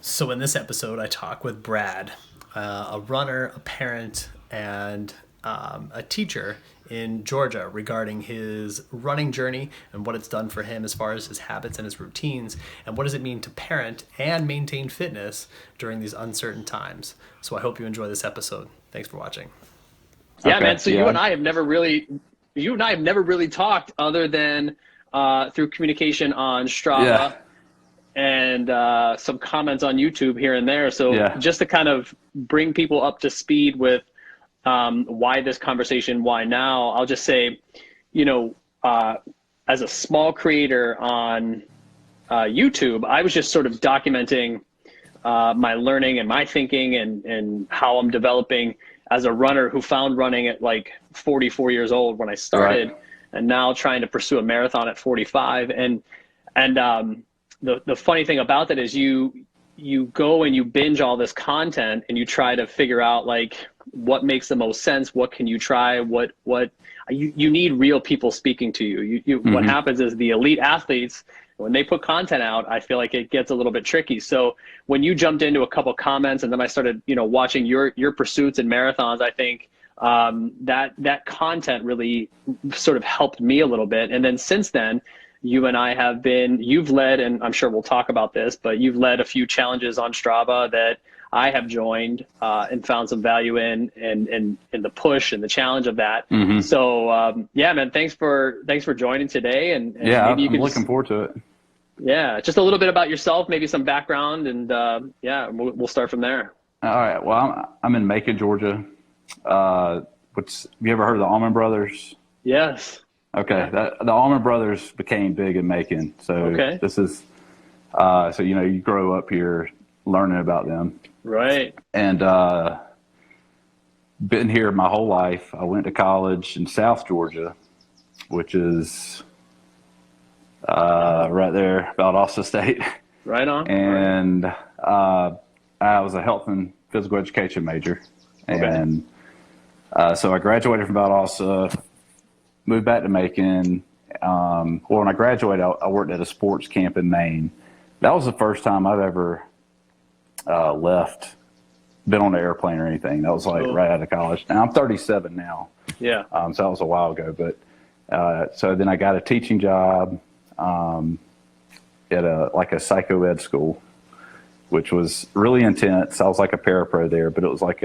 So, in this episode, I talk with Brad, a runner, a parent, and a teacher in Georgia regarding his running journey and what it's done for him as far as his habits and his routines, and what does it mean to parent and maintain fitness during these uncertain times. So, I hope you enjoy this episode. Thanks for watching. Yeah, okay, man. So you and I have never really talked other than through communication on Strava and some comments on YouTube here and there. So just to kind of bring people up to speed with why this conversation, why now, I'll just say, as a small creator on YouTube, I was just sort of documenting my learning and my thinking and how I'm developing as a runner who found running at like 44 years old when I started, and now trying to pursue a marathon at 45. And the funny thing about that is you go and you binge all this content and you try to figure out like what makes the most sense, what can you try, what you need real people speaking to you. What happens is the elite athletes, when they put content out, I feel like it gets a little bit tricky. So when you jumped into a couple comments and then I started, watching your pursuits and marathons, I think that content really sort of helped me a little bit. And then since then, you and I you've led, and I'm sure we'll talk about this, but you've led a few challenges on Strava that I have joined and found some value in the push and the challenge of that. So yeah, man, thanks for joining today. And yeah, maybe I'm looking forward to it. Yeah, just a little bit about yourself, maybe some background, and yeah, we'll start from there. All right. Well, I'm in Macon, Georgia. Have you ever heard of the Allman Brothers? Yes. Okay. The Allman Brothers became big in Macon. So this is, so, you grow up here learning about them. Right. And been here my whole life. I went to college in South Georgia, which is right there, Valdosta State. Right on. And I was a health and physical education major. And so I graduated from Valdosta, moved back to Macon. When I graduated, I worked at a sports camp in Maine. That was the first time I've ever been on an airplane or anything. That was like right out of college. Now I'm 37 now. Yeah. So that was a while ago. But so then I got a teaching job at a psycho ed school, which was really intense. I was like a parapro there, but I was like,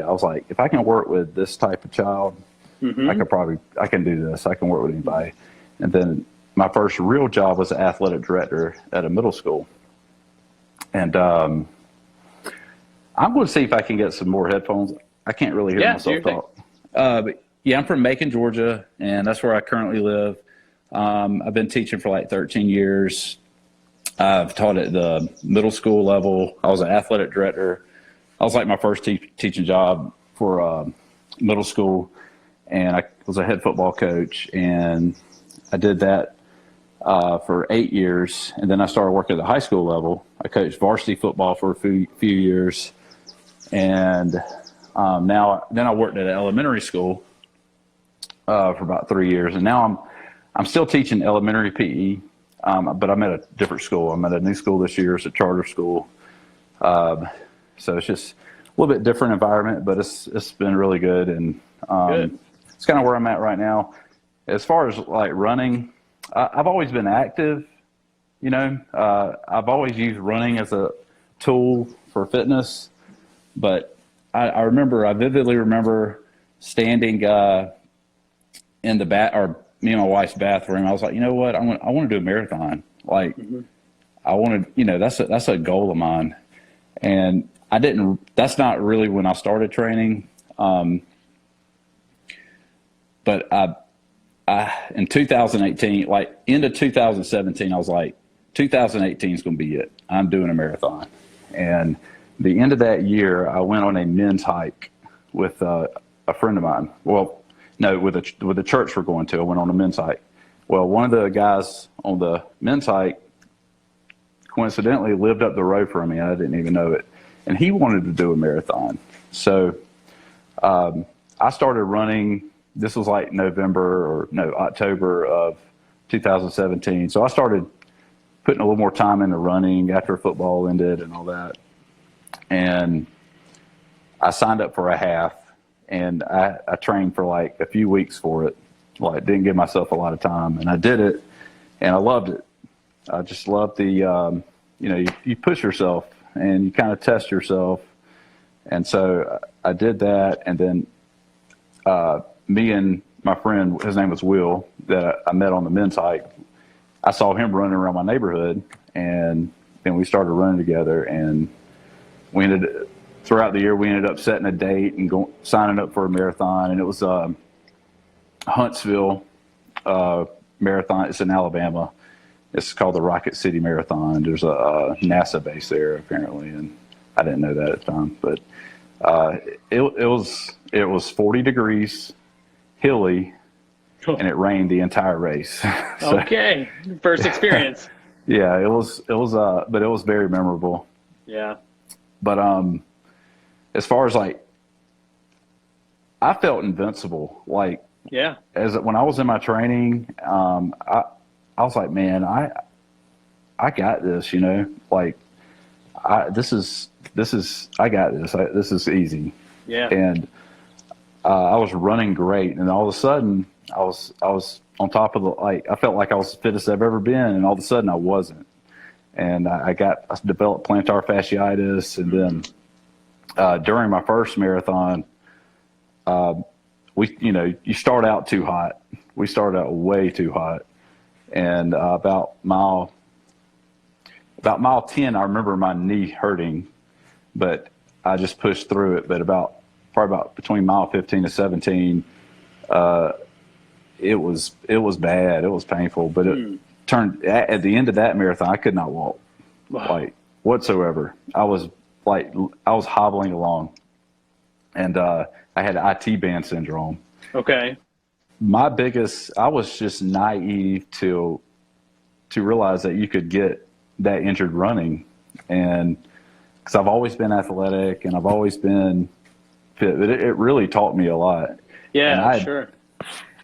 if I can work with this type of child, I can do this. I can work with anybody. And then my first real job was an athletic director at a middle school. And I'm going to see if I can get some more headphones. I can't really hear myself talk. But yeah, I'm from Macon, Georgia, and that's where I currently live. I've been teaching for like 13 years. I've taught at the middle school level. I was an athletic director. I was like my first teaching job for middle school, and I was a head football coach, and I did that for 8 years, and then I started working at the high school level. I coached varsity football for a few years, and then I worked at an elementary school for about 3 years, and now I'm still teaching elementary PE, but I'm at a different school. I'm at a new school this year. It's a charter school, so it's just a little bit different environment, but it's been really good, and it's kind of where I'm at right now. As far as like running, I've always been active. I've always used running as a tool for fitness, but I vividly remember standing in the me and my wife's bathroom. I was like, you know what? I want to do a marathon. Like, I want to, that's a goal of mine. And that's not really when I started training. But in 2018, like into 2017, I was like, 2018 is going to be it. I'm doing a marathon. And the end of that year, I went on a men's hike with a friend of mine. Well, no, with the church we're going to. I went on a men's hike. Well, one of the guys on the men's hike coincidentally lived up the road from me. I didn't even know it. And he wanted to do a marathon. So I started running. This was like October of 2017. So I started putting a little more time into running after football ended and all that. and I signed up for a half, and I trained for like a few weeks for it. Like, didn't give myself a lot of time, and I did it, and I loved it. I just loved the, you push yourself and you kind of test yourself. And so I did that. And then me and my friend, his name was Will, that I met on the men's hike, I saw him running around my neighborhood, and then we started running together. And throughout the year, we ended up setting a date and signing up for a marathon. And it was Huntsville marathon. It's in Alabama. It's called the Rocket City Marathon. There's a NASA base there apparently, and I didn't know that at the time. But it was 40 degrees, hilly, and it rained the entire race. So, okay, first experience. Yeah, it was, but it was very memorable. Yeah. But as far as like, I felt invincible. Like, yeah, when I was in my training, I was like, man, I got this, like I got this. This is easy. Yeah. And I was running great. And all of a sudden I was on top of I felt like I was the fittest I've ever been. And all of a sudden I wasn't. And I developed plantar fasciitis. And then during my first marathon, you start out too hot. We started out way too hot. And about mile 10, I remember my knee hurting, but I just pushed through it. But probably about between mile 15 to 17, it was bad. It was painful. But it turned at the end of that marathon, I could not walk, like whatsoever. I was hobbling along, and I had IT band syndrome. Okay. I was just naive to realize that you could get that injured running. And because I've always been athletic and I've always been fit, but it really taught me a lot. Yeah, sure.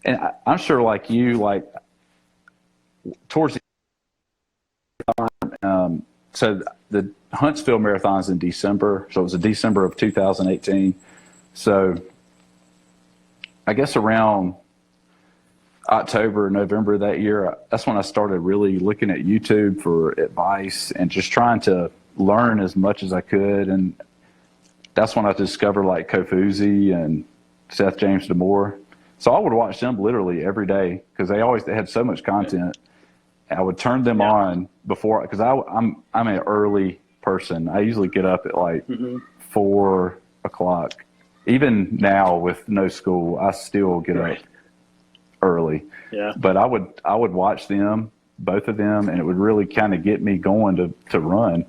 And I'm sure like you, like towards the so the Huntsville Marathon's in December. So it was in December of 2018. So I guess around October, November that year, that's when I started really looking at YouTube for advice and just trying to learn as much as I could. And that's when I discovered like Kofuzi and Seth James DeMore. So I would watch them literally every day because they had so much content. I would turn them on before, because I'm an early person. I usually get up at like 4 o'clock. Even now with no school, I still get up early. Yeah. But I would watch them, both of them, and it would really kind of get me going to run.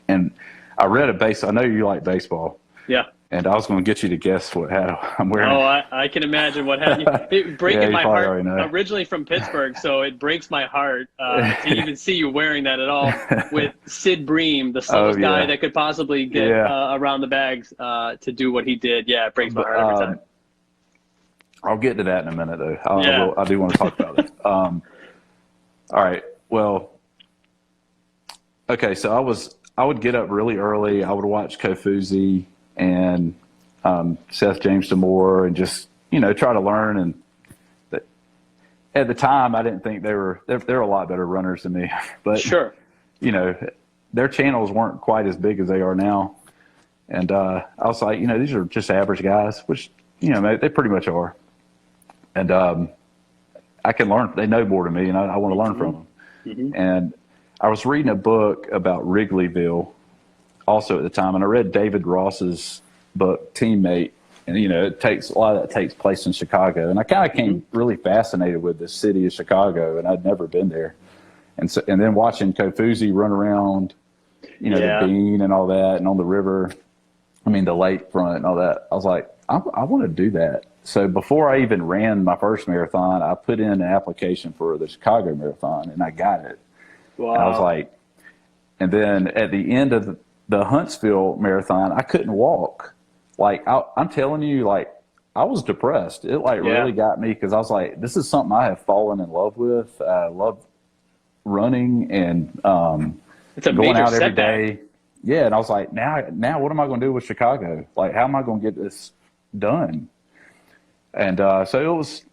And I read I know you like baseball. Yeah. And I was going to get you to guess what hat I'm wearing. Oh, I can imagine what hat. It breaking my heart. Originally from Pittsburgh, so it breaks my heart to even see you wearing that at all. With Sid Bream, the slowest guy that could possibly get around the bags to do what he did. Yeah, it breaks my heart every time. I'll get to that in a minute, though. I do want to talk about it. All right. Well, okay. So I would get up really early. I would watch Kofuzi and Seth James DeMore and just, try to learn. And at the time, I didn't think they're a lot better runners than me. But, sure, their channels weren't quite as big as they are now. And I was like, these are just average guys, which, they pretty much are. And I can learn. They know more than me, and I want to learn from them. Mm-hmm. And I was reading a book about Wrigleyville also at the time, and I read David Ross's book, Teammate, and, a lot of that takes place in Chicago. And I kind of came really fascinated with the city of Chicago, and I'd never been there. And then watching Kofuzi run around, the Bean and all that, and on the river, the lakefront and all that, I was like, I want to do that. So before I even ran my first marathon, I put in an application for the Chicago Marathon, and I got it. Wow. And I was like, and then at the end of the Huntsville Marathon, I couldn't walk. Like, I'm telling you, like, I was depressed. It really got me, because I was like, this is something I have fallen in love with. I love running and it's a going major out every setback. day. yeah, and I was like, now what am I going to do with Chicago? Like, how am I going to get this done? And so it was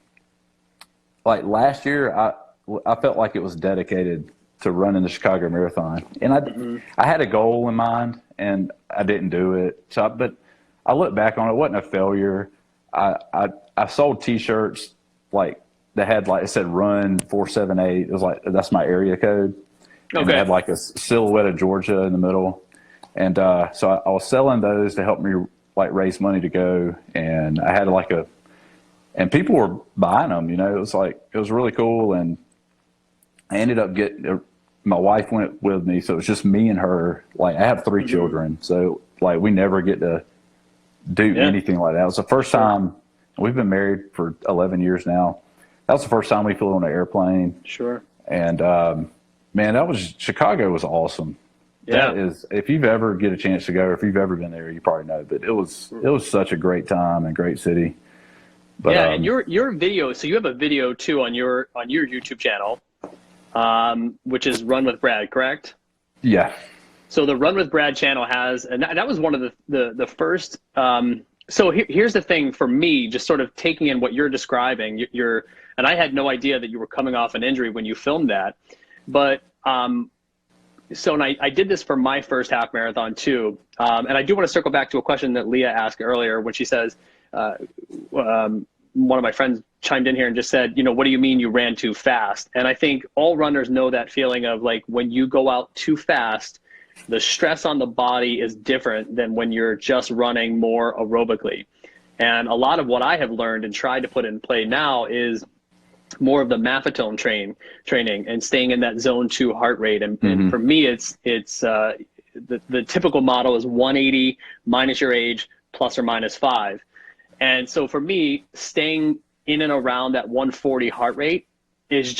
like last year, I felt like it was dedicated to running the Chicago Marathon, and I had a goal in mind, and I didn't do it. So, but I look back on it, it wasn't a failure. I sold T-shirts like that had like it said "Run 478." It was like that's my area code. Okay. And it had like a silhouette of Georgia in the middle, and so I was selling those to help me like raise money to go, and I had like and people were buying them. You know, it was really cool, and I ended up getting my wife went with me, so it was just me and her. Like I have 3 children, so like we never get to do anything like that. It was the first time. We've been married for 11 years now. That was the first time we flew on an airplane. Sure. And man, Chicago was awesome. Yeah. That is, if you've ever get a chance to go, or if you've ever been there, you probably know. But it was such a great time and great city. But, yeah, and your video. So you have a video too on your YouTube channel, which is Run with Brad, correct? Yeah. So the Run with Brad channel has, and that was one of the first. So here's the thing for me, just sort of taking in what you're describing. And I had no idea that you were coming off an injury when you filmed that, but so I did this for my first half marathon too, and I do want to circle back to a question that Leah asked earlier when she says, one of my friends chimed in here and just said, what do you mean you ran too fast? And I think all runners know that feeling of like when you go out too fast, the stress on the body is different than when you're just running more aerobically. And a lot of what I have learned and tried to put in play now is more of the Maffetone training and staying in that zone 2 heart rate. And for me, it's the typical model is 180 minus your age plus or minus 5. And so for me, staying in and around that 140 heart rate is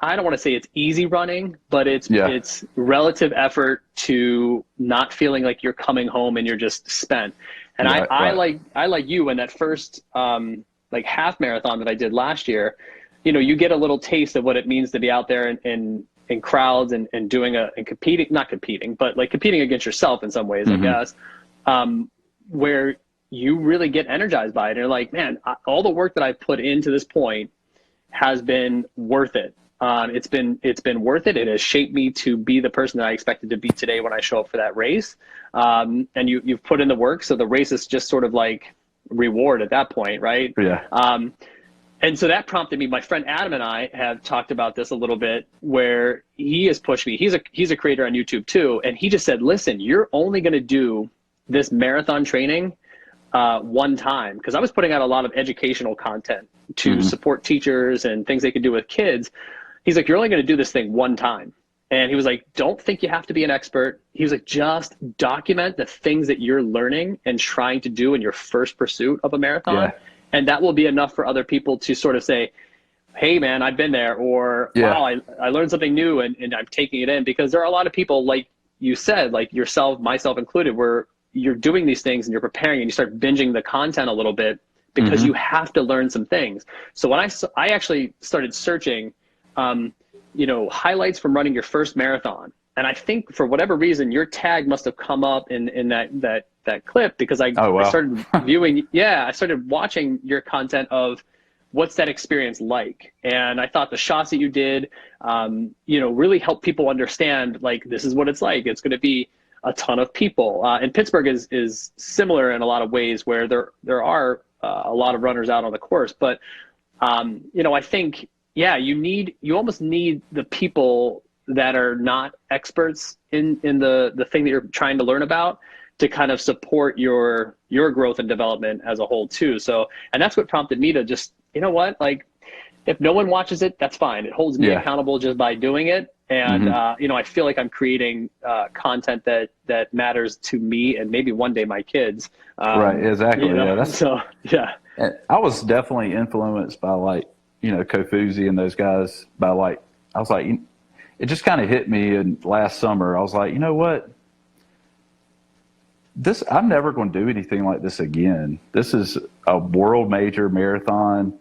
I don't want to say it's easy running, but it's relative effort to not feeling like you're coming home and you're just spent. And I like you in that first like half marathon that I did last year, you get a little taste of what it means to be out there in crowds and doing and competing, not competing, but like competing against yourself in some ways, I guess, where you really get energized by it. And you're like, man, all the work that I've put into this point has been worth it. It's been worth it. It has shaped me to be the person that I expected to be today when I show up for that race. And you've put in the work. So the race is just sort of like reward at that point. Right. Yeah. And so that prompted me. My friend Adam and I have talked about this a little bit where he has pushed me. He's a creator on YouTube too. And he just said, listen, you're only going to do this marathon training one time. Cause I was putting out a lot of educational content to support teachers and things they could do with kids. He's like, you're only going to do this thing one time. And he was like, don't think you have to be an expert. He was like, just document the things that you're learning and trying to do in your first pursuit of a marathon. Yeah. And that will be enough for other people to sort of say, hey man, I've been there, or wow, I learned something new and I'm taking it in. Because there are a lot of people, like you said, like yourself, myself included, where you're doing these things and you're preparing and you start binging the content a little bit because you have to learn some things. So when I actually started searching, highlights from running your first marathon. And I think for whatever reason, your tag must have come up in that clip because I started viewing. Yeah, I started watching your content of what's that experience like. And I thought the shots that you did, really helped people understand, like, this is what it's like. It's going to be a ton of people. And Pittsburgh is similar in a lot of ways where there are a lot of runners out on the course. But, I think, you almost need the people that are not experts in the thing that you're trying to learn about to kind of support your growth and development as a whole too. So, and that's what prompted me to just, like, if no one watches it, that's fine. It holds me accountable just by doing it. And, I feel like I'm creating content that matters to me and maybe one day my kids. Right. Exactly. Yeah. And I was definitely influenced by Kofuzi and those guys I was like, it just kind of hit me in last summer. I was like, you know what? I'm never going to do anything like this again. This is a world major marathon.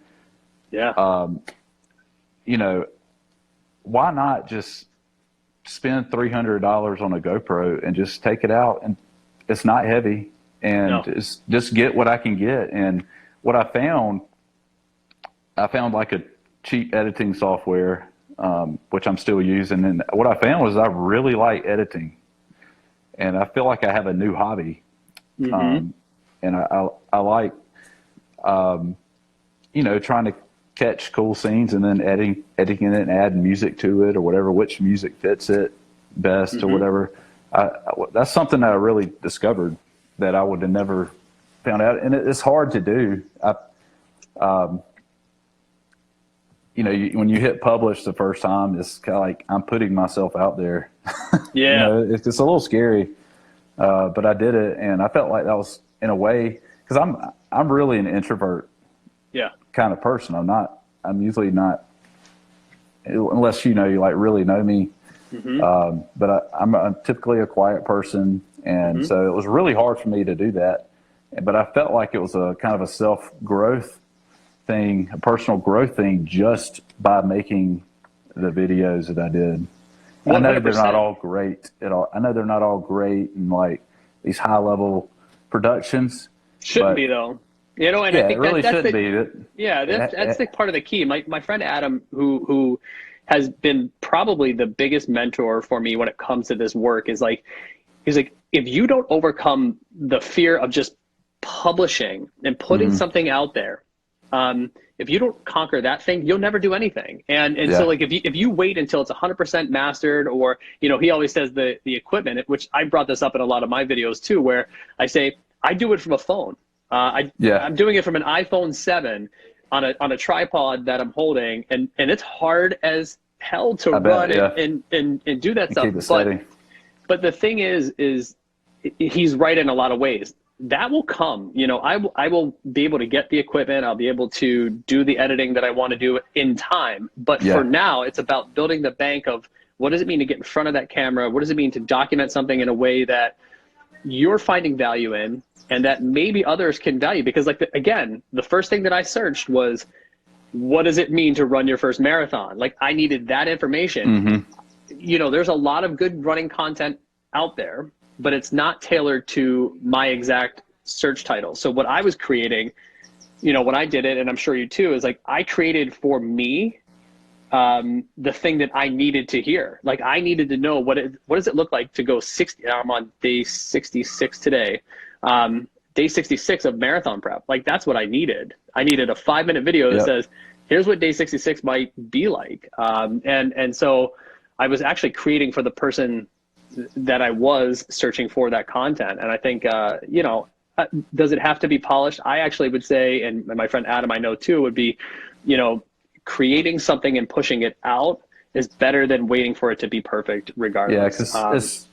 Yeah. Why not just spend $300 on a GoPro and just take it out, and it's not heavy, and just get what I can get. And what I found like a cheap editing software, which I'm still using. And what I found was I really like editing, and I feel like I have a new hobby. And I like, trying to catch cool scenes and then editing it and adding music to it or whatever, which music fits it best or whatever. That's something that I really discovered that I would have never found out. And it's hard to do. When you hit publish the first time, it's kind of like I'm putting myself out there. Yeah. It's a little scary, but I did it, and I felt like that was, in a way, because I'm really an introvert kind of person. I'm usually not, unless you like really know me. But I'm typically a quiet person, and so it was really hard for me to do that. But I felt like it was a kind of a self-growth thing, a personal growth thing, just by making the videos that I did. 100%. I know they're not all great at all. I know they're not all great and like these high-level productions. Shouldn't be, though. And I think it really shouldn't be. That's the part of the key. My friend Adam, who has been probably the biggest mentor for me when it comes to this work, he's like, if you don't overcome the fear of just publishing and putting something out there, if you don't conquer that thing, you'll never do anything. And so like if you wait until it's 100% mastered, or he always says the equipment, which I brought this up in a lot of my videos too, where I say I do it from a phone. I'm doing it from an iPhone 7 on a tripod that I'm holding, and it's hard as hell to run and do that stuff. But the thing is he's right in a lot of ways. That will come. I will be able to get the equipment. I'll be able to do the editing that I want to do in time. But for now, it's about building the bank of what does it mean to get in front of that camera? What does it mean to document something in a way that you're finding value in, and that maybe others can value? Because again, the first thing that I searched was, what does it mean to run your first marathon? Like, I needed that information. There's a lot of good running content out there, but it's not tailored to my exact search title. So what I was creating, when I did it, and I'm sure you too, is like I created for me the thing that I needed to hear. Like, I needed to know what does it look like to go 60. I'm on day 66 today. Day 66 of marathon prep. Like, that's what I needed. I needed a 5-minute video that says, here's what day 66 might be like. And so I was actually creating for the person that I was searching for that content. And I think, does it have to be polished? I actually would say, and my friend Adam, I know too, would be, creating something and pushing it out is better than waiting for it to be perfect regardless. Yeah, because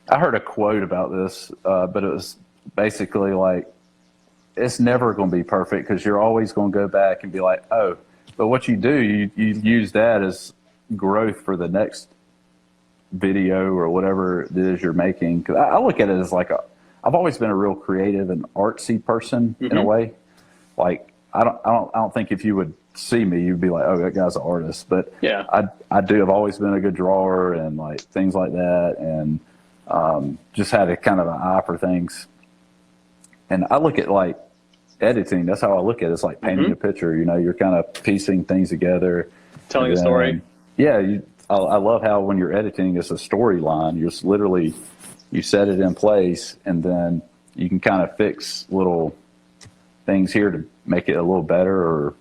I heard a quote about this, but it was basically like, it's never going to be perfect because you're always going to go back and be like, oh, but what you do, you use that as growth for the next video or whatever it is you're making. Cause I look at it as like I've always been a real creative and artsy person in a way. Like, I don't think if you would see me, you'd be like, oh, that guy's an artist. But I've always been a good drawer and like things like that. And just had a kind of an eye for things. And I look at like editing, that's how I look at it. It's like painting a picture, you're kind of piecing things together. Telling a story. Yeah. I love how when you're editing, it's a storyline. You're just literally, you set it in place, and then you can kind of fix little things here to make it a little better or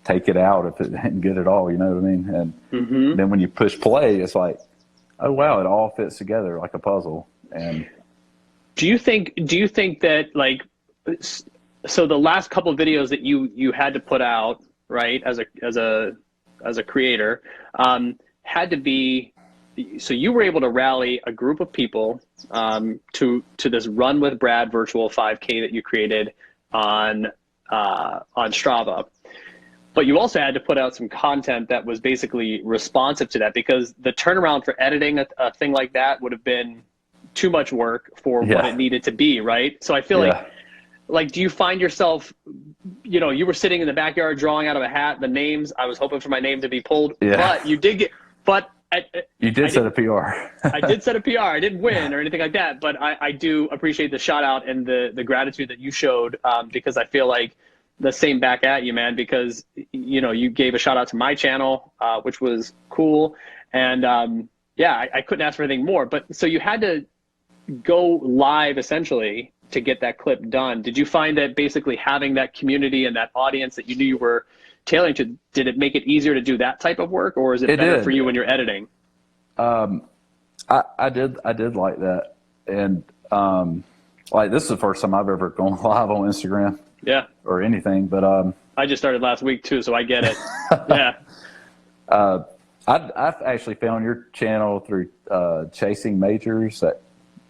take it out if it didn't get it all, you know what I mean? And then when you push play, it's like, oh wow, it all fits together like a puzzle. And do you think that, like, so the last couple of videos that you had to put out, right, as a creator, had to be, so you were able to rally a group of people to this Run with Brad virtual 5K that you created on Strava, but you also had to put out some content that was basically responsive to that, because the turnaround for editing a thing like that would have been too much work for what it needed to be, right? So I feel like, do you find yourself, you were sitting in the backyard drawing out of a hat the names? I was hoping for my name to be pulled, but you did get. But You did set a PR. I did set a PR. I didn't win or anything like that, but I do appreciate the shout out and the gratitude that you showed, because I feel like the same back at you, man, because, you know, you gave a shout out to my channel, which was cool. And yeah, I couldn't ask for anything more. But so you had to go live essentially to get that clip done. Did you find that basically having that community and that audience that you knew you were tailoring to, did it make it easier to do that type of work, or is it better for you when you're editing? I did like that. And like, this is the first time I've ever gone live on Instagram. Yeah. Or anything, but I just started last week too, so I get it. Yeah. I've actually found your channel through Chasing Majors, that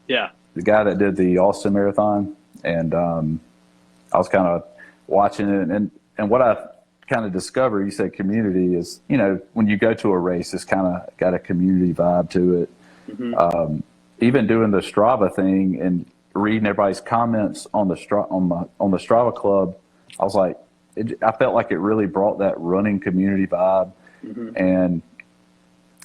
the guy that did the Austin Marathon, and I was kind of watching it, and what I kind of discovered, you said community is, you know, when you go to a race, it's kind of got a community vibe to it. Mm-hmm. Even doing the Strava thing and reading everybody's comments on the Strava club, I was like, I felt like it really brought that running community vibe. Mm-hmm. And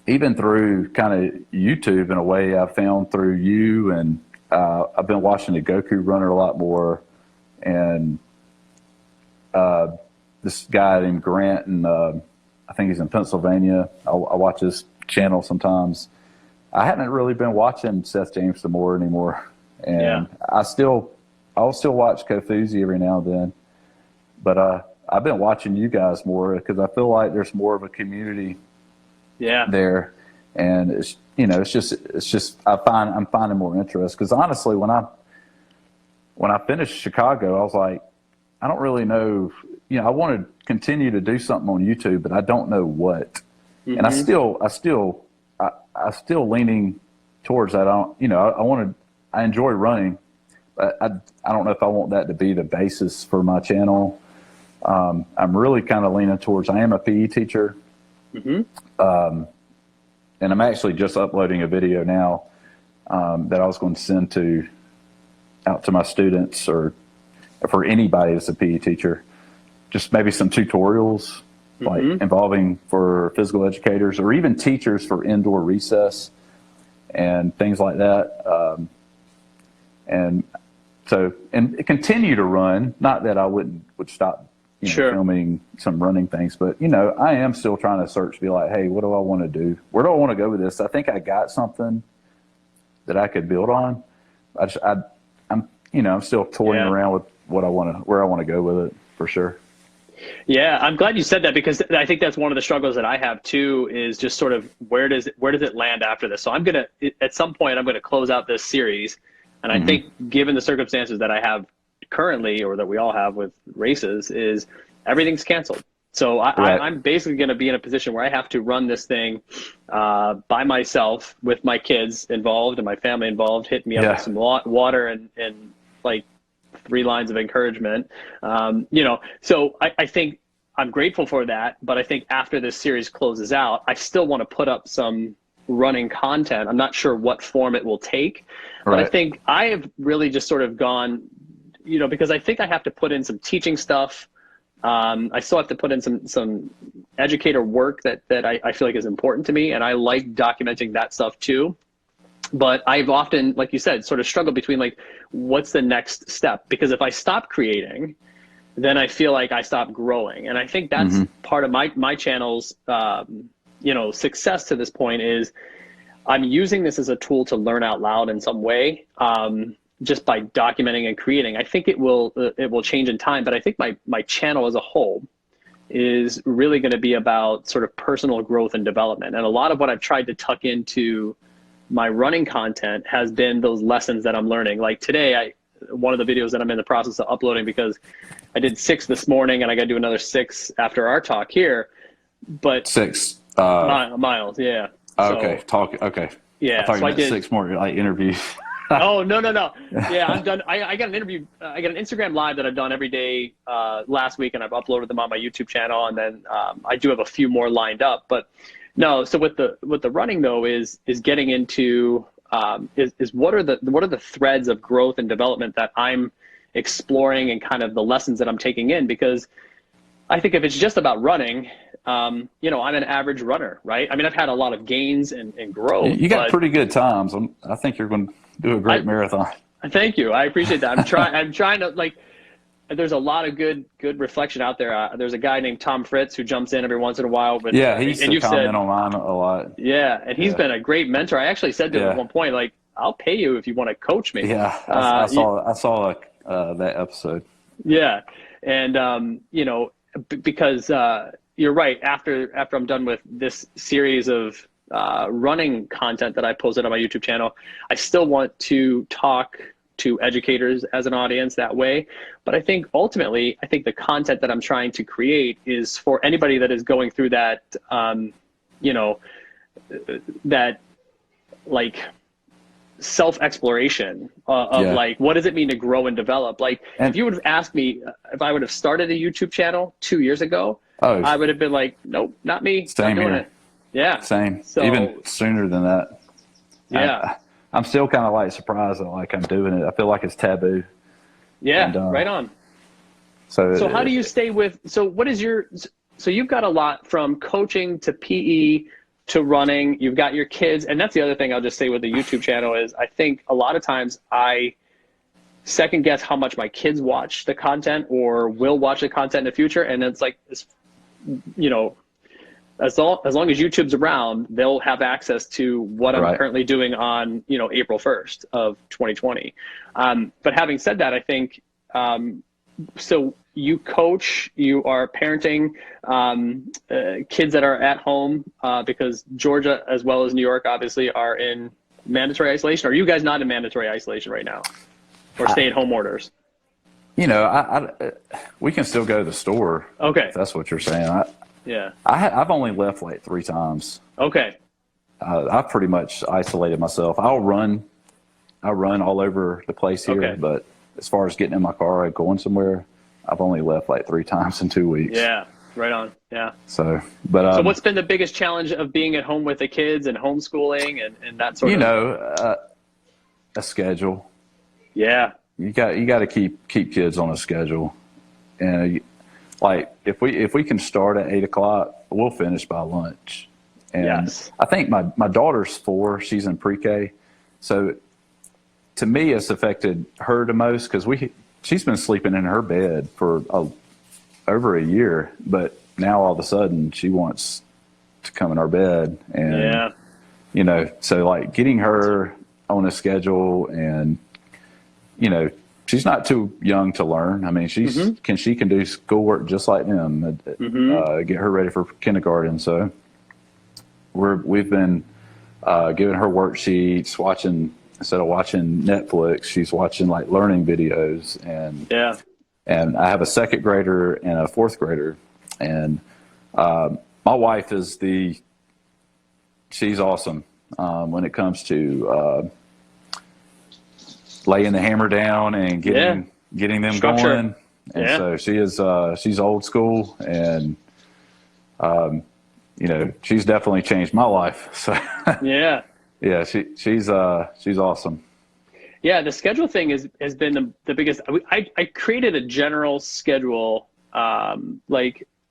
even through kind of YouTube, in a way, I found through you, and I've been watching the Goku Runner a lot more, and this guy named Grant, and I think he's in Pennsylvania. I watch his channel sometimes. I haven't really been watching Seth Jameson more anymore, and I'll still watch Kofuzi every now and then, but I've been watching you guys more because I feel like there's more of a community there, and it's, you know, it's just I'm finding more interest, because honestly, when I finished Chicago, I was like, I don't really know, you know, I want to continue to do something on YouTube, but I don't know what. Mm-hmm. And I still leaning towards that. I enjoy running, but I don't know if I want that to be the basis for my channel. I'm really kind of leaning towards, I am a PE teacher. Mm-hmm. And I'm actually just uploading a video now that I was going to send out to my students, or for anybody that's a PE teacher, just maybe some tutorials, mm-hmm. like involving for physical educators or even teachers for indoor recess and things like that. And continue to run, not that I would stop, filming some running things, but, you know, I am still trying to search, be like, hey, what do I want to do? Where do I want to go with this? I think I got something that I could build on. I'm still toying around with where I want to go with it, for sure. Yeah, I'm glad you said that, because I think that's one of the struggles that I have too, is just sort of where does it land after this? So at some point I'm gonna close out this series, and I think, given the circumstances that I have currently, or that we all have with races, is everything's canceled. So I'm basically going to be in a position where I have to run this thing by myself, with my kids involved and my family involved, hitting me up with some water and like 3 lines of encouragement. So I think I'm grateful for that, but I think after this series closes out, I still want to put up some running content. I'm not sure what form it will take, but I think I have really just sort of gone, because I think I have to put in some teaching stuff. I still have to put in some educator work that I feel like is important to me, and I like documenting that stuff too. But I've often, like you said, sort of struggled between, like, what's the next step? Because if I stop creating, then I feel like I stop growing. And I think that's part of my channel's, success to this point, is I'm using this as a tool to learn out loud in some way, just by documenting and creating. I think it will change in time, but I think my channel as a whole is really going to be about sort of personal growth and development. And a lot of what I've tried to tuck into my running content has been those lessons that I'm learning. Like today, one of the videos that I'm in the process of uploading, because I did 6 this morning and I got to do another 6 after our talk here, but 6 miles. Yeah. Okay. Okay. Yeah. I thought you meant 6 more like interviews. Oh, no. Yeah, I'm done. I got an interview. I got an Instagram live that I've done every day last week, and I've uploaded them on my YouTube channel. And then I do have a few more lined up, but no. So with the running though, is getting into is what are the threads of growth and development that I'm exploring, and kind of the lessons that I'm taking in, because I think if it's just about running, you know, I'm an average runner, right? I mean, I've had a lot of gains and growth. You got pretty good times. I think you're going to do a great marathon. Thank you. I appreciate that. I'm trying to, like, there's a lot of good reflection out there. There's a guy named Tom Fritz who jumps in every once in a while. But, he used to comment on mine a lot. Yeah, and he's been a great mentor. I actually said to him at one point, like, I'll pay you if you want to coach me. Yeah, I saw that episode. Yeah, and you know, because you're right. After I'm done with this series of running content that I posted on my YouTube channel, I still want to talk to educators as an audience that way. But I think ultimately, the content that I'm trying to create is for anybody that is going through that, you know, that like self-exploration of like, what does it mean to grow and develop? Like, if you would have asked me if I would have started a YouTube channel 2 years ago, I would have been like, nope, not me. Same not doing here. It. Yeah. Same. So, even sooner than that. Yeah. I'm still kind of like surprised that like I'm doing it. I feel like it's taboo. Yeah. And, right on. So how do you stay with, so you've got a lot from coaching to PE to running, you've got your kids. And that's the other thing I'll just say with the YouTube channel is I think a lot of times I second guess how much my kids watch the content or will watch the content in the future. And it's like, you know, as long as YouTube's around, they'll have access to what I'm currently doing on, you know, April 1st of 2020. But having said that, I think, so you coach, you are parenting kids that are at home because Georgia as well as New York obviously are in mandatory isolation. Are you guys not in mandatory isolation right now or stay-at-home orders? You know, we can still go to the store. Okay. If that's what you're saying. Yeah. I've only left like 3 times. Okay. I've pretty much isolated myself. I run all over the place here, but as far as getting in my car and going somewhere, I've only left like 3 times in 2 weeks. Yeah, right on. Yeah. So what's been the biggest challenge of being at home with the kids and homeschooling and that sort of? You know, a schedule. Yeah. You got to keep kids on a schedule, and like if we can start at 8 o'clock, we'll finish by lunch. And I think my daughter's 4; she's in pre-K, so to me it's affected her the most because she's been sleeping in her bed for over a year, but now all of a sudden she wants to come in our bed, and you know, so like getting her on a schedule and. You know, she's not too young to learn. I mean, she can do schoolwork just like them. Get her ready for kindergarten. So we've been giving her worksheets, instead of watching Netflix, she's watching like learning videos. And I have a 2nd grader and a 4th grader, and my wife she's awesome when it comes to. Laying the hammer down and getting them going, and so she's old school, and you know, she's definitely changed my life. So she's awesome. Yeah, the schedule thing has been the biggest. I created a general schedule,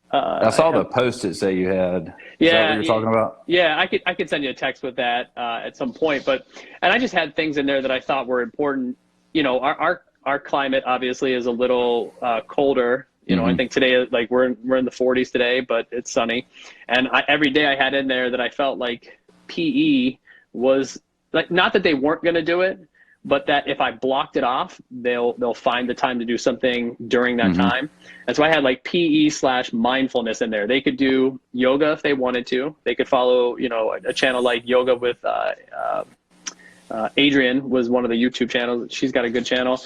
I saw the Post-its that you had. Is that what you're talking about? Yeah, I could send you a text with that at some point. And I just had things in there that I thought were important. You know, our climate obviously is a little colder. You know, I think today, like we're in the 40s today, but it's sunny. And every day I had in there that I felt like PE was like, not that they weren't going to do it, but that if I blocked it off, they'll find the time to do something during that time. And so I had like PE/mindfulness in there. They could do yoga if they wanted to. They could follow, you know, a channel like Yoga with Adrian was one of the YouTube channels. She's got a good channel.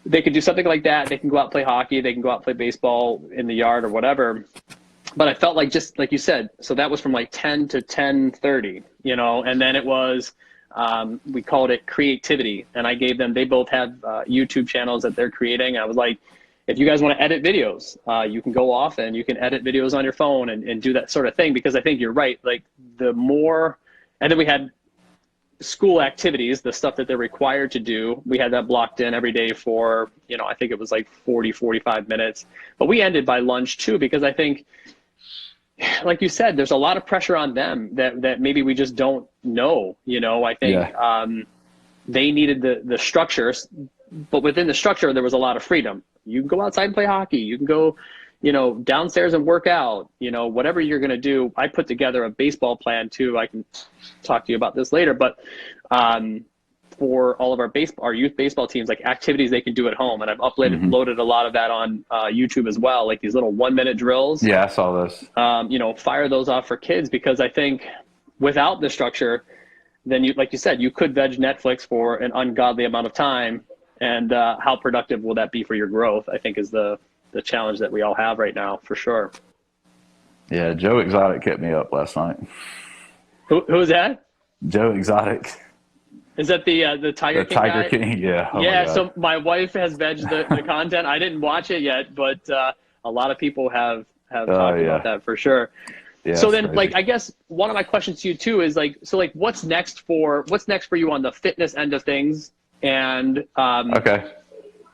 They could do something like that. They can go out and play hockey. They can go out and play baseball in the yard or whatever. But I felt like, just like you said, so that was from like 10 to 10:30, you know, and then it was, we called it creativity. And I gave them, they both have YouTube channels that they're creating. I was like, if you guys want to edit videos, you can go off and you can edit videos on your phone and do that sort of thing. Because I think you're right. Like the more, and then we had school activities, the stuff that they're required to do, we had that blocked in every day for, I think it was like 45 minutes. But we ended by lunch too, because I think, like you said, there's a lot of pressure on them that maybe we just don't know. I think they needed the structures, but within the structure, there was a lot of freedom. You can go outside and play hockey. You can go, downstairs and work out, whatever you're going to do. I put together a baseball plan too. I can talk to you about this later, but for all of our youth baseball teams, like activities they can do at home. And I've loaded a lot of that on YouTube as well, like these little 1-minute drills. Yeah, I saw those. Fire those off for kids, because I think without the structure, then like you said, you could veg Netflix for an ungodly amount of time. And how productive will that be for your growth, I think is the challenge that we all have right now, for sure. Yeah, Joe Exotic kept me up last night. Who's that? Joe Exotic. Is that the Tiger King Tiger guy? King, yeah. Oh yeah, so my wife has vegged the content. I didn't watch it yet, but a lot of people have talked about that for sure. Yeah, so then, crazy. I guess one of my questions to you too is what's next for you on the fitness end of things? And okay.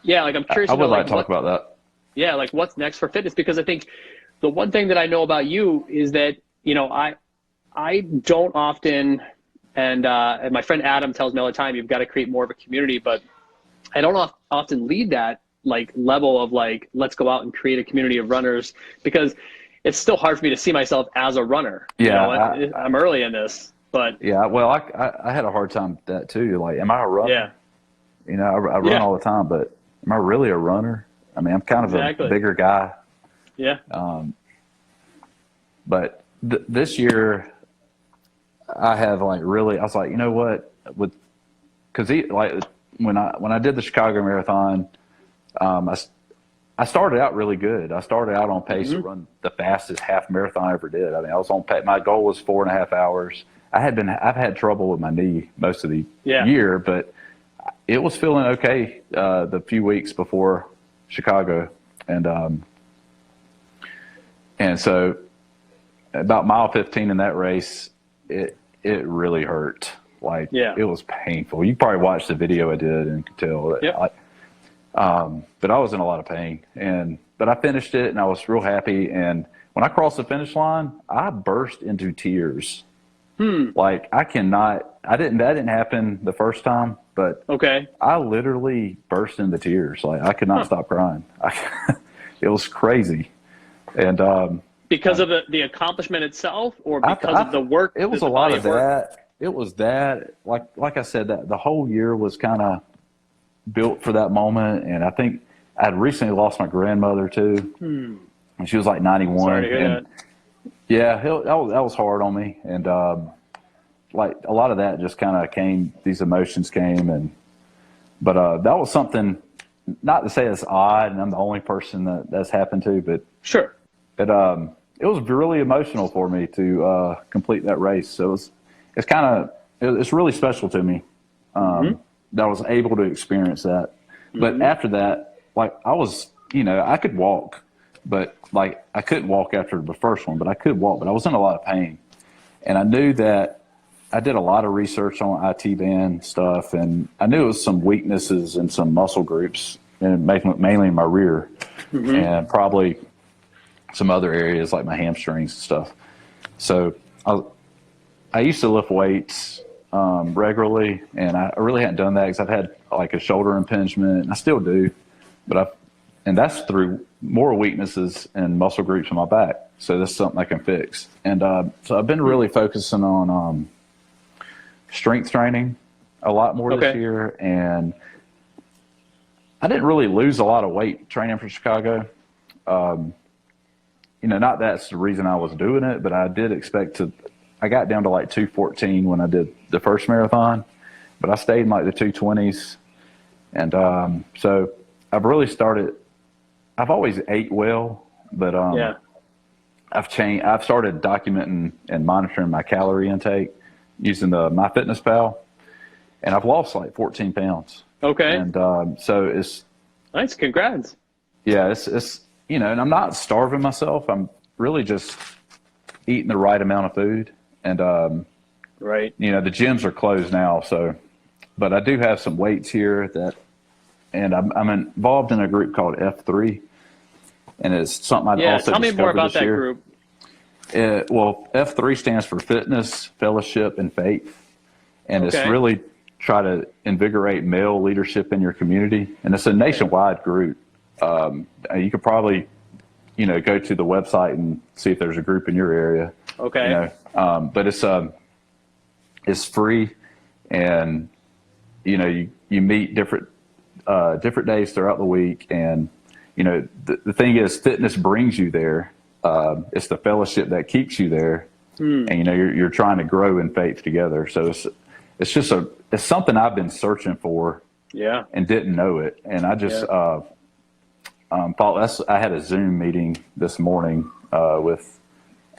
Yeah, I'm curious. I would like to talk about that. Yeah, what's next for fitness? Because I think the one thing that I know about you is that, I don't often, and my friend Adam tells me all the time, you've got to create more of a community, but I don't often lead that level of let's go out and create a community of runners, because it's still hard for me to see myself as a runner. Yeah. I'm early in this, but. Yeah, well, I had a hard time with that too. Am I a runner? Yeah. I run all the time, but am I really a runner? I mean, I'm kind of a bigger guy. Yeah. But this year, I have really. I was like, you know what? Because when I did the Chicago Marathon, I started out really good. I started out on pace to run the fastest half marathon I ever did. I mean, I was on pace. My goal was 4.5 hours. I've had trouble with my knee most of the year, but it was feeling okay the few weeks before Chicago, and so about mile 15 in that race, it really hurt. It was painful. You probably watched the video I did and could tell that. But I was in a lot of pain, but I finished it and I was real happy. And when I crossed the finish line, I burst into tears. That didn't happen the first time, but I literally burst into tears. I could not stop crying. It was crazy. And, because of the accomplishment itself, or because of the work? It was a lot of that. It was that, like I said, that the whole year was kind of built for that moment. And I think I'd recently lost my grandmother too. And she was 91. Sorry to hear that. Yeah, that was hard on me. And, a lot of that just kind of came, these emotions came. But that was something, not to say it's odd and I'm the only person that's happened to, but sure. It was really emotional for me to complete that race. So it's really special to me that I was able to experience that. But after that, I was, I could walk, but I couldn't walk after the first one, but I could walk, but I was in a lot of pain. And I knew that I did a lot of research on IT band stuff, and I knew it was some weaknesses in some muscle groups, and mainly in my rear, and probably some other areas like my hamstrings and stuff. So I used to lift weights regularly, and I really hadn't done that because I've had a shoulder impingement, and I still do, and that's through more weaknesses and muscle groups in my back. So that's something I can fix. And so I've been really focusing on strength training a lot more this year, and I didn't really lose a lot of weight training for Chicago. Not that's the reason I was doing it, but I did expect to. I got down to 214 when I did the first marathon, but I stayed in the 220s, and so I've really started. I've always ate well, but I've changed. I've started documenting and monitoring my calorie intake using the MyFitnessPal, and I've lost 14 pounds. Okay. And so it's nice. Congrats. Yeah, it's and I'm not starving myself. I'm really just eating the right amount of food, and Right. The gyms are closed now. So, but I do have some weights here and I'm involved in a group called F3, and it's something I'd also tell me more discovered about this that year. group. Well, F3 stands for Fitness, Fellowship, and Faith, and it's really try to invigorate male leadership in your community, and it's a nationwide group. You could probably, go to the website and see if there's a group in your area. Okay. But it's free, and you meet different days throughout the week, and the thing is, fitness brings you there. It's the fellowship that keeps you there, and you're trying to grow in faith together. So it's something I've been searching for, and didn't know it. And I just Paul, I had a Zoom meeting this morning with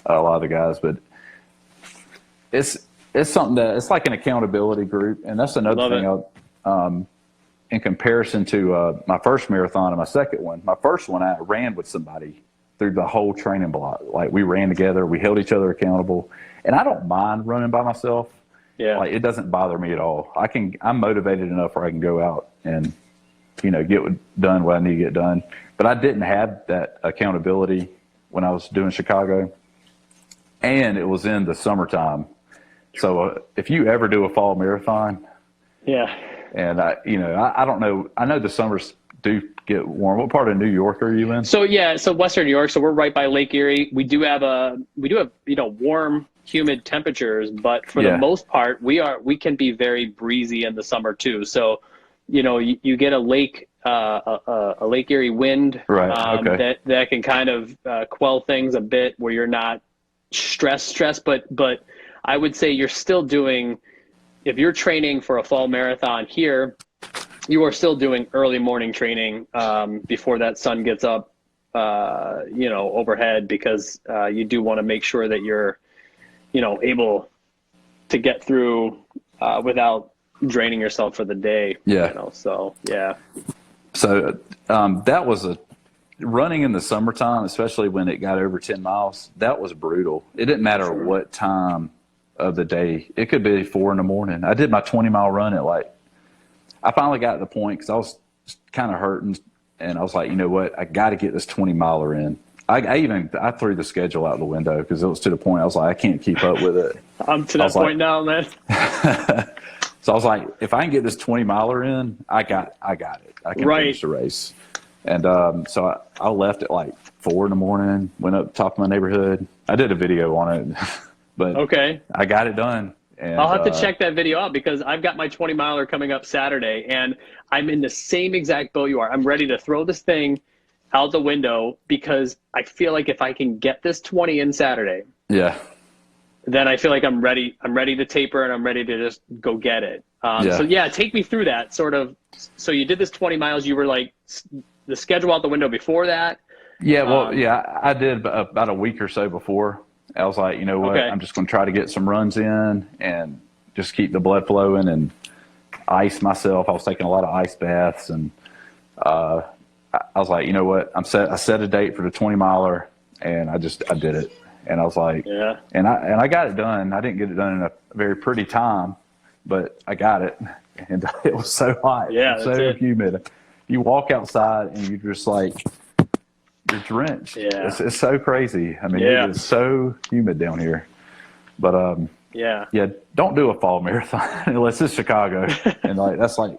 a lot of the guys, but it's something that it's like an accountability group, and that's another thing. In comparison to my first marathon and my second one, my first one I ran with somebody through the whole training block. Like, we ran together, we held each other accountable, and I don't mind running by myself. Yeah. Like, it doesn't bother me at all. I'm motivated enough where I can go out and, get done what I need to get done. But I didn't have that accountability when I was doing Chicago, and it was in the summertime. So if you ever do a fall marathon, and I don't know, I know the summers do get warm. What part of New York are you in? So Western New York. So we're right by Lake Erie. We do have warm, humid temperatures, but for the most part, we can be very breezy in the summer too. So, you get a Lake Erie wind, right? that can kind of quell things a bit, where you're not stressed. But I would say you're still doing, if you're training for a fall marathon here, you are still doing early morning training before that sun gets up, overhead, because you do want to make sure that you're, able to get through without draining yourself for the day. So that was running in the summertime, especially when it got over 10 miles, that was brutal. It didn't matter what time of the day. It could be 4 a.m. I did my 20-mile run at I finally got to the point, because I was kind of hurting, and I was like, you know what, I got to get this 20-miler in. I threw the schedule out the window, because it was to the point I was like, I can't keep up with it. I'm to that point now, man. So I was like, if I can get this 20-miler in, I got it. I can finish the race. And so I left at 4 a.m, went up top of my neighborhood. I did a video on it, but I got it done. And I'll have to check that video out, because I've got my 20-miler coming up Saturday, and I'm in the same exact boat you are. I'm ready to throw this thing out the window, because I feel like if I can get this 20 in Saturday, then I feel like I'm ready. I'm ready to taper, and I'm ready to just go get it. So take me through that sort of. So you did this 20 miles. You were like the schedule out the window before that. I did about a week or so before. I was like, you know what, I'm just going to try to get some runs in and just keep the blood flowing and ice myself. I was taking a lot of ice baths, and I was like, you know what, I set a date for the 20-miler, and I did it. And I was like, and I got it done. I didn't get it done in a very pretty time, but I got it. And it was so hot, so humid. You walk outside and you're just like, you're drenched. It's so crazy. I mean, it is so humid down here. But don't do a fall marathon unless it's Chicago, and that's Well,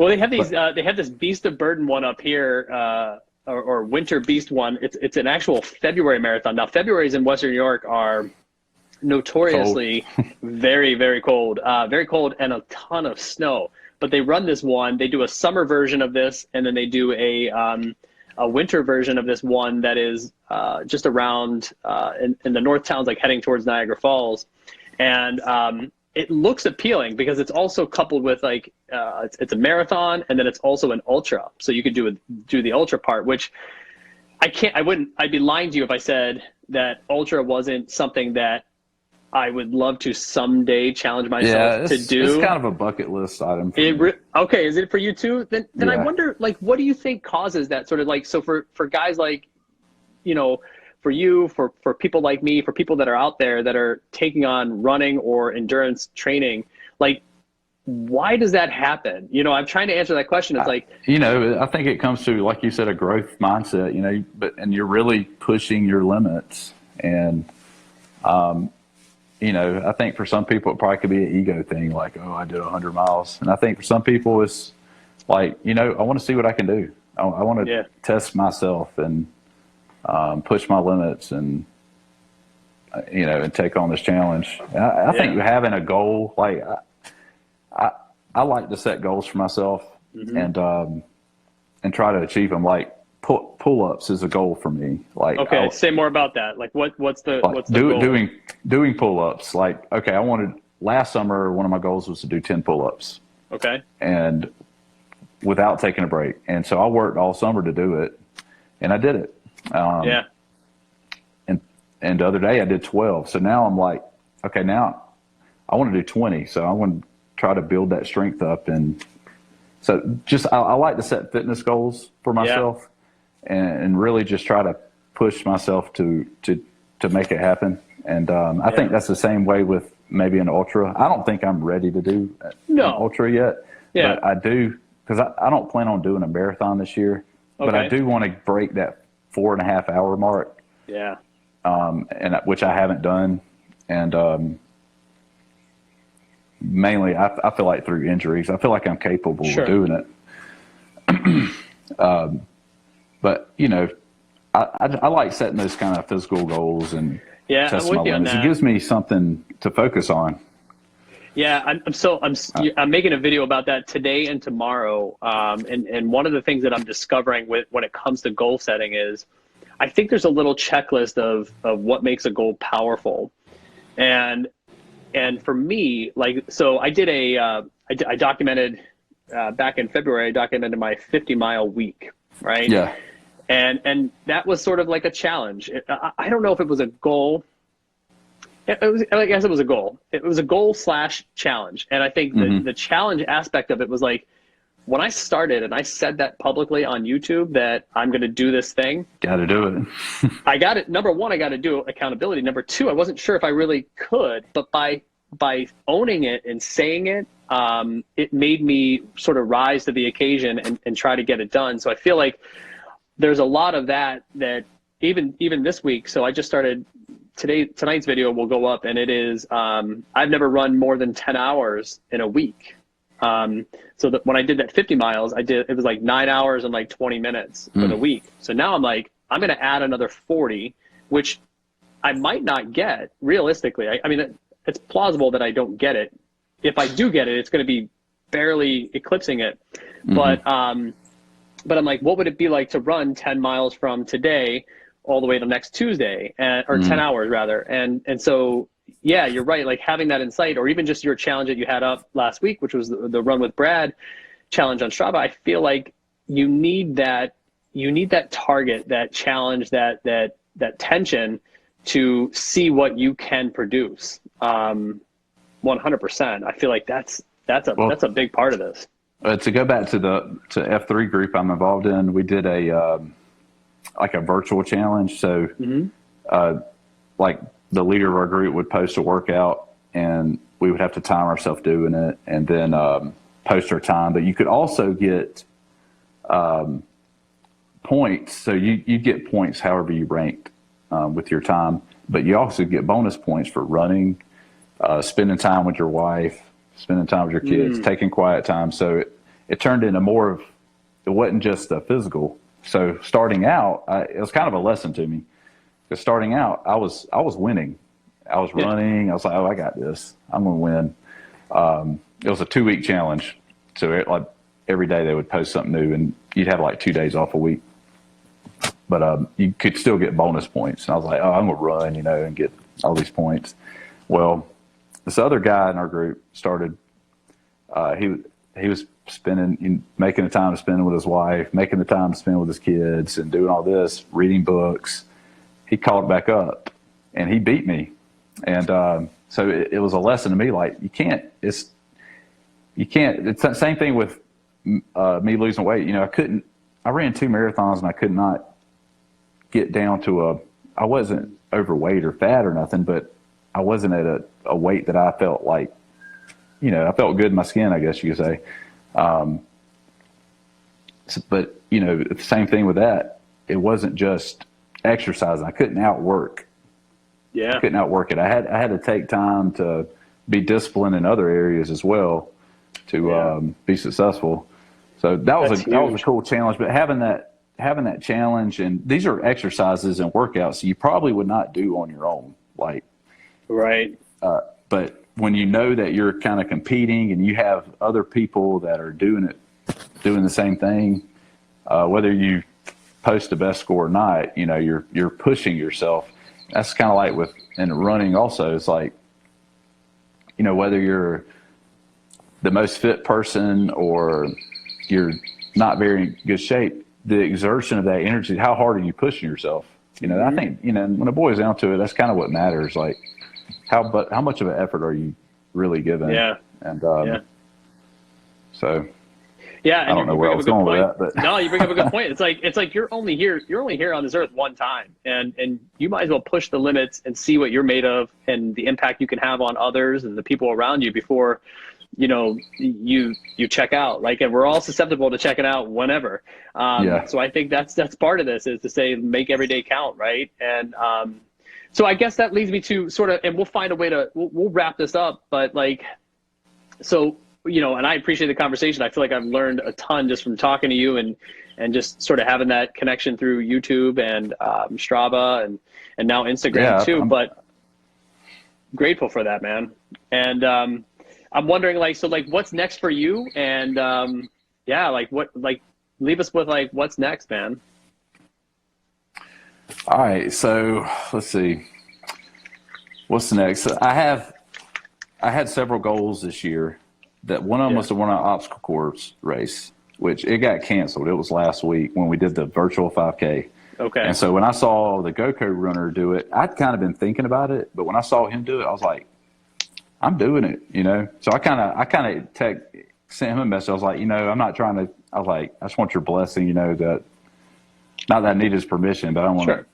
they have these. They have this Beast of Burden one up here, or Winter Beast one. It's an actual February marathon. Now, Februarys in Western New York are notoriously very, very cold, and a ton of snow. But they run this one. They do a summer version of this, and then they do a winter version of this one that is just around in the north towns, like heading towards Niagara Falls. And it looks appealing, because it's also coupled with it's a marathon, and then it's also an ultra. So you could do the ultra part, which I'd be lying to you if I said that ultra wasn't something that I would love to someday challenge myself to do. It's kind of a bucket list item. Okay, is it for you too? Then I wonder, what do you think causes that sort of so for guys for you, for people like me, for people that are out there that are taking on running or endurance training, like, why does that happen? You know, I'm trying to answer that question. It's like, you know, I think it comes to, like you said, a growth mindset, you know, and you're really pushing your limits. And, you know, I think for some people it probably could be an ego thing, like, oh, I did 100 miles. And I think for some people it's like, you know, I want to see what I can do. I want to test myself and push my limits and, you know, and take on this challenge. I think having a goal, like, I like to set goals for myself and try to achieve them. Like pull-ups is a goal for me. Like, okay, say more about that. Like what's the goal? Doing pull-ups. Like, okay, last summer, one of my goals was to do 10 pull-ups. Okay. And without taking a break. And so I worked all summer to do it, and I did it. And the other day I did 12. So now I'm like, okay, now I want to do 20. So I want to try to build that strength up. And so just, I like to set fitness goals for myself and really just try to push myself to make it happen. And I think that's the same way with maybe an ultra. I don't think I'm ready to do an ultra yet, but I do, because I don't plan on doing a marathon this year, but I do want to break that 4.5 hour mark. Yeah. And which I haven't done. And, mainly, I feel like through injuries, I feel like I'm capable of doing it. But, you know, I like setting those kind of physical goals and testing my limits. It gives me something to focus on. Yeah, I'm making a video about that today and tomorrow. And one of the things that I'm discovering when it comes to goal setting is I think there's a little checklist of what makes a goal powerful. And for me, like, so I did I documented back in February, I documented my 50-mile week, right? Yeah. And that was sort of like a challenge. I don't know if it was a goal. I guess it was a goal. It was a goal / challenge. And I think the challenge aspect of it was like, when I started and I said that publicly on YouTube that I'm going to do this thing. Got to do it. I got it. Number one, I got to do accountability. Number two, I wasn't sure if I really could, but by owning it and saying it, it made me sort of rise to the occasion and try to get it done. So I feel like there's a lot of that even this week. So I just started tonight's video will go up, and it is, I've never run more than 10 hours in a week. So that when I did that 50 miles, it was like 9 hours and like 20 minutes for the week. So now I'm like, I'm going to add another 40, which I might not get realistically. I mean, it's plausible that I don't get it. If I do get it, it's going to be barely eclipsing it. But I'm like, what would it be like to run 10 miles from today all the way to next Tuesday, or 10 hours rather. And so, yeah, you're right. Like having that insight, or even just your challenge that you had up last week, which was the Run with Brad challenge on Strava. I feel like you need that target, that challenge, that tension to see what you can produce. 100%. I feel like that's a big part of this. To go back to F3 group I'm involved in, we did a virtual challenge. So like the leader of our group would post a workout and we would have to time ourselves doing it and then post our time. But you could also get points. So you get points however you ranked with your time. But you also get bonus points for running, spending time with your wife, spending time with your kids, taking quiet time. So it turned into more of, it wasn't just a physical. So starting out, it was kind of a lesson to me. Because starting out, I was winning. I was running. I was like, oh, I got this. I'm going to win. It was a 2-week challenge. So like every day they would post something new, and you'd have like 2 days off a week. But you could still get bonus points. And I was like, oh, I'm going to run, and get all these points. Well, this other guy in our group started, he was making the time to spend with his wife, making the time to spend with his kids, and doing all this, reading books. He called back up, and he beat me. And so it was a lesson to me, like, it's the same thing with me losing weight. I ran 2 marathons, and I could not get down to I wasn't overweight or fat or nothing, but I wasn't at a weight that I felt like, I felt good in my skin, I guess you could say. But, the same thing with that. It wasn't just exercising. I couldn't outwork. Yeah. I couldn't outwork it. I had to take time to be disciplined in other areas as well to be successful. So that was a cool challenge. But having that challenge, and these are exercises and workouts you probably would not do on your own. Right. But when you know that you're kind of competing and you have other people that are doing the same thing, whether you post the best score or not, you're pushing yourself. That's kind of like in running also. It's like, whether you're the most fit person or you're not very good shape, the exertion of that energy, how hard are you pushing yourself? I think, when it boils down to it, that's kind of what matters. Like how much of an effort are you really giving? Yeah. And, so. Yeah, and I don't know where I was going with that, but no, you bring up a good point. It's like you're only here on this earth one time, and you might as well push the limits and see what you're made of and the impact you can have on others and the people around you before, you check out. And we're all susceptible to checking out whenever. So I think that's part of this, is to say make every day count, right? And so I guess that leads me to sort of, and we'll find a way to we'll wrap this up, but so. And I appreciate the conversation. I feel like I've learned a ton just from talking to you and just sort of having that connection through YouTube and Strava and now Instagram too. But grateful for that, man. And I'm wondering, what's next for you? And leave us with what's next, man. All right. So let's see. What's next? I had several goals this year. That one of them was to run an obstacle course race, which it got canceled. It was last week when we did the virtual 5K. Okay. And so when I saw the GoCo runner do it, I'd kind of been thinking about it, but when I saw him do it, I was like, I'm doing it, So I kind of sent him a message. I was like, I'm not trying to. I was like, I just want your blessing, that not that I need his permission, but I want to,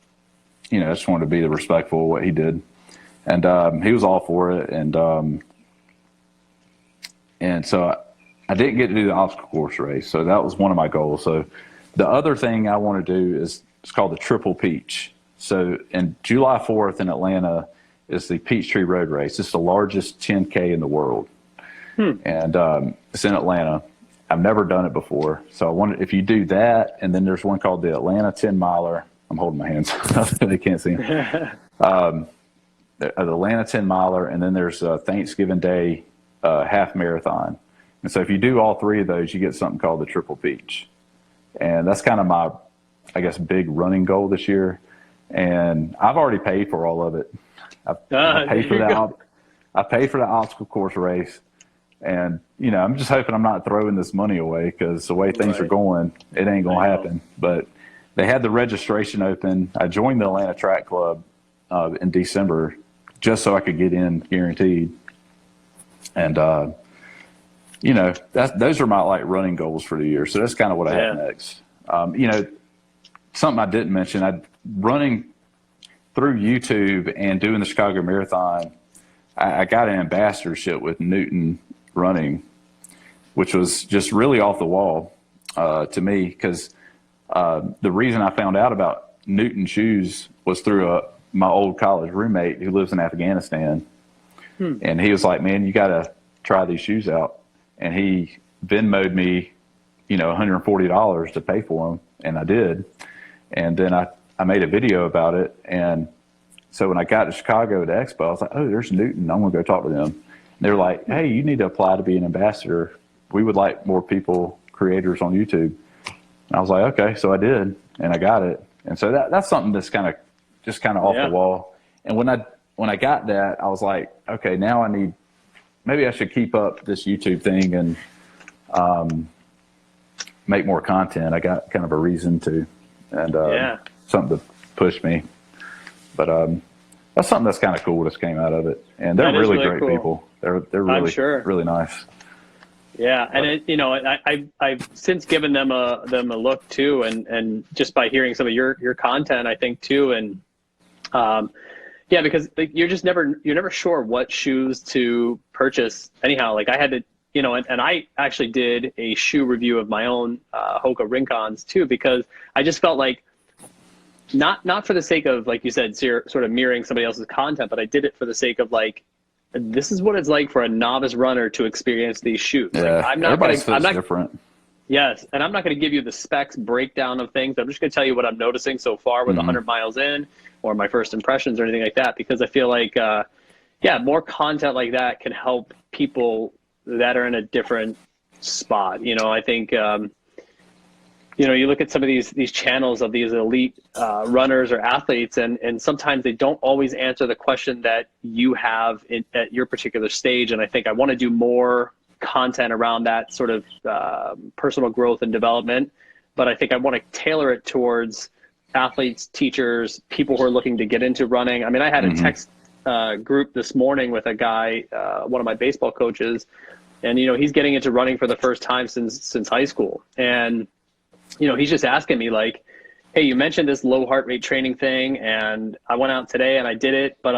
I just wanted to be respectful of what he did, and he was all for it, and so I didn't get to do the obstacle course race. So that was one of my goals. So the other thing I want to do it's called the Triple Peach. So in July 4th in Atlanta is the Peachtree Road Race. It's the largest 10K in the world. And it's in Atlanta. I've never done it before. So I wonder if you do that, and then there's one called the Atlanta 10 Miler. I'm holding my hands. They can't see them. The Atlanta 10 Miler, and then there's Thanksgiving Day half marathon. And so if you do all three of those, you get something called the Triple Peach. And that's kind of my, I guess, big running goal this year. And I've already paid for all of it. I paid for the obstacle course race. And, I'm just hoping I'm not throwing this money away, because the way things are going, it ain't going to happen. But they had the registration open. I joined the Atlanta Track Club in December just so I could get in guaranteed. And, those are my running goals for the year. So that's kind of what I have next. Something I didn't mention, running through YouTube and doing the Chicago Marathon, I got an ambassadorship with Newton Running, which was just really off the wall to me, because the reason I found out about Newton shoes was through my old college roommate who lives in Afghanistan. And he was like, man, you got to try these shoes out. And he Venmo'd me, $140 to pay for them. And I did. And then I made a video about it. And so when I got to Chicago at the expo, I was like, oh, there's Newton. I'm going to go talk to them. And they were like, hey, you need to apply to be an ambassador. We would like more creators on YouTube. And I was like, okay. So I did. And I got it. And so that's something that's kind of off the wall. And when I got that, I was like, okay, now maybe I should keep up this YouTube thing and make more content. I got kind of a reason to, and something to push me. But that's something that's kind of cool that's came out of it. And they're really great people. They're really, really nice. Yeah, and I've since given them a look too, and just by hearing some of your content, I think too, and Yeah, because like, you're never sure what shoes to purchase. Anyhow, like I had to, and I actually did a shoe review of my own Hoka Rincons too, because I just felt like not for the sake of, like you said, sort of mirroring somebody else's content, but I did it for the sake of like, this is what it's like for a novice runner to experience these shoes. Yeah, like, I'm not different. Yes, and I'm not going to give you the specs breakdown of things. I'm just going to tell you what I'm noticing so far with 100 miles in, or my first impressions or anything like that, because I feel like, more content like that can help people that are in a different spot. I think, you look at some of these channels of these elite runners or athletes, and sometimes they don't always answer the question that you have at your particular stage. And I think I want to do more content around that sort of personal growth and development, but I think I want to tailor it towards athletes, teachers, people who are looking to get into running. I mean, I had a text group this morning with a guy, one of my baseball coaches, and he's getting into running for the first time since high school, and he's just asking me like, hey, you mentioned this low heart rate training thing, and I went out today and I did it, but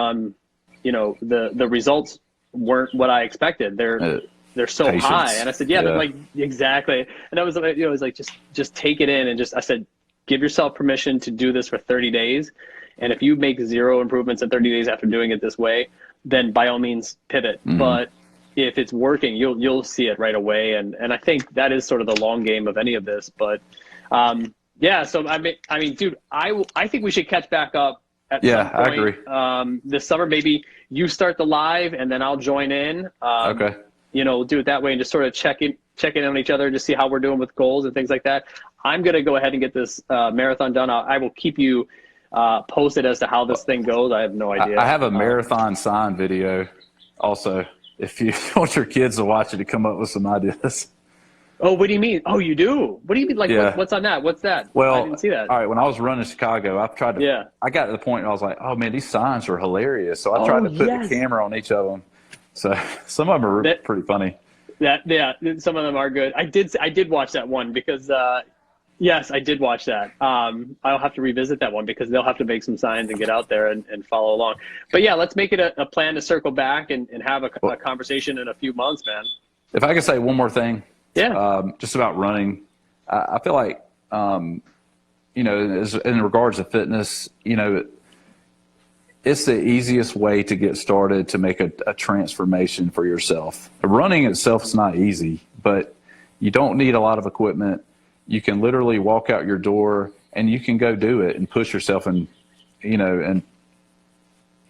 the results weren't what I expected. They're so Patience. high. And I said, but like, exactly. And I was like, it was like, just take it in, and I said, give yourself permission to do this for 30 days. And if you make 0 improvements in 30 days after doing it this way, then by all means pivot. But if it's working, you'll see it right away. And I think that is sort of the long game of any of this. But so I mean, dude, I think we should catch back up at some point. I agree. This summer, maybe you start the live and then I'll join in. Okay. Do it that way and just sort of check in on each other, just see how we're doing with goals and things like that. I'm going to go ahead and get this marathon done. I will keep you posted as to how this thing goes. I have no idea. I have a marathon sign video also, if you want your kids to watch it to come up with some ideas. Oh, what do you mean? Oh, you do? What do you mean? Like, what's on that? What's that? Well, I didn't see that. All right, when I was running Chicago, I got to the point where I was like, oh man, these signs are hilarious. So I tried to put the camera on each of them. So some of them are pretty funny. Some of them are good. I did watch that one because, yes, I did watch that. I'll have to revisit that one because they'll have to make some signs and get out there and follow along. But yeah, let's make it a plan to circle back and have a conversation in a few months, man. If I could say one more thing, just about running, I feel like, in regards to fitness, it's the easiest way to get started to make a transformation for yourself. Running itself is not easy, but you don't need a lot of equipment. You can literally walk out your door and you can go do it and push yourself, and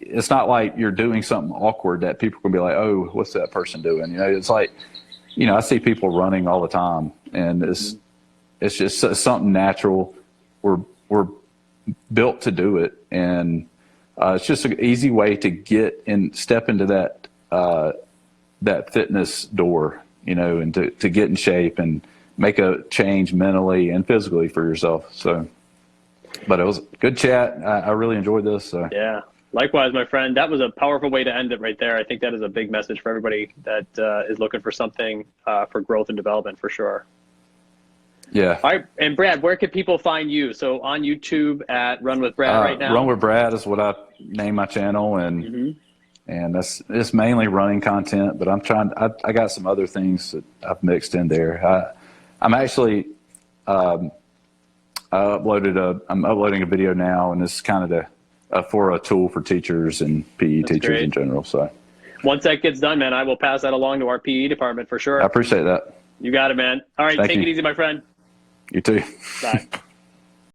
it's not like you're doing something awkward that people can be like, oh, what's that person doing? It's like, I see people running all the time, and it's just something natural. We're built to do it, and it's just an easy way to get and step into that fitness door, and to get in shape and make a change mentally and physically for yourself. So, but it was a good chat. I really enjoyed this. So. Yeah, likewise, my friend. That was a powerful way to end it right there. I think that is a big message for everybody that is looking for something for growth and development for sure. Yeah. All right. And Brad, where can people find you? So on YouTube at Run with Brad right now? Run with Brad is what I named my channel, and it's mainly running content, but I got some other things that I've mixed in there. I'm actually, I'm uploading a video now, and it's kind of for a tool for teachers and PE teachers in general. So once that gets done, man, I will pass that along to our PE department for sure. I appreciate that. You got it, man. All right. Take it easy, my friend. You too. Bye.